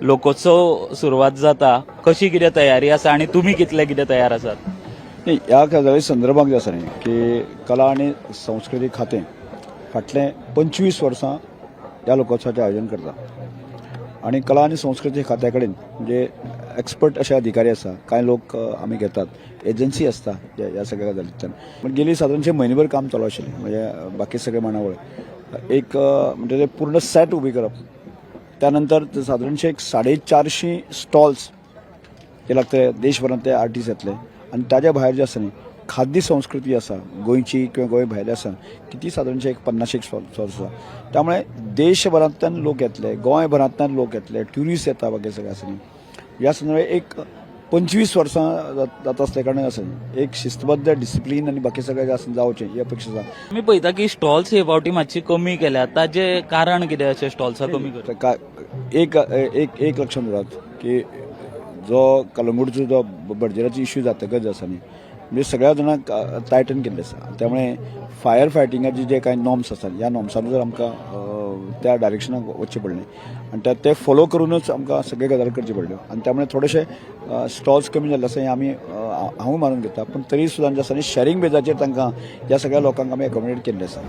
लोकोत्सव सुरुवात जाता कशी कितें तयारी आसा आनी तुमी कितले कितें तयार आसात? नाही, ह्या गजाली संदर्भात जे आसा न्ही की कला आणि संस्कृती खातें फाटले 25 वर्सां ह्या लोकोत्सवाचें आयोजन करता आणि कला आणि संस्कृती खात्या कडेन म्हणजे एक्सपर्ट असे अधिकारी आसा, कांय लोक आमी घेतात, एजन्सी आसता ह्या सगळ्या गजालींतल्यान. पण गेली सादारणशे म्हयनोभर काम चालू आशिल्लें म्हणजे बाकी सगळे मांडावळ एक म्हणजे ते पूर्ण सेट उबी करप, त्यानंतर सादारणशे एक 450 स्टॉल्स ते लागतले, देशभरांतले आर्टिस्ट येतले आणि ताज्या भायर जे आसा न्ही खाद्य संस्कृती आसा गोंयची किंवा गोंय भायली आसा ती सादारणशे एक 50 स्टॉल्स आसा. त्यामुळे देशभरांतल्यान लोक येतले, गोंयभरांतल्यान लोक येतले, ट्युरिस्ट येता वगैरे सगळें आसा न्ही. ह्या संदर्भात एक 25 वर्सां जाता असल्या कारणान आसा न्ही एक शिस्तबद्ध डिसिप्लीन आणि बाकी सगळें आसा जावचें ही अपेक्षा आसा. आमी पळयता की स्टॉल्स हे फावटी मातशी कमी केल्या, ताजें कारण कितें अशें स्टॉल्सां कमी करपाक? एक लक्षात दवरात की जो कलंगूटचो जो बर्जराचो इश्यू जातकच आसा न्ही म्हणजे सगळ्या जाणांक टायटन केल्ले आसा. त्यामुळे फायर फायटिंगाचे जे कांय नॉर्म्स आसात ह्या नॉर्म्सानुसार आमकां त्या डायरेक्शनाक वचचें पडलें आणि ते फॉलो करूनच आमकां सगळे गजाली करच्यो पडल्यो आणि त्यामुळे थोडेशे स्टॉल्स कमी जाल्ले आसा हें आमी हांव मानून घेता. पण तरी सुद्दां जे आसा न्ही शेअरिंग बेजाचेर तांकां ह्या सगळ्या लोकांक आमी एकोमोडेट केल्ले आसा.